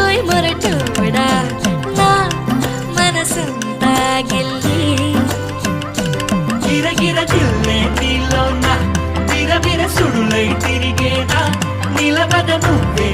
ఓయ్ మొరటోడా నా మనసంతా గిల్లి గిరగిర గిల్లే నీలోన విరవిర సుడులై తిరిగేనా నిలబడ నువ్వే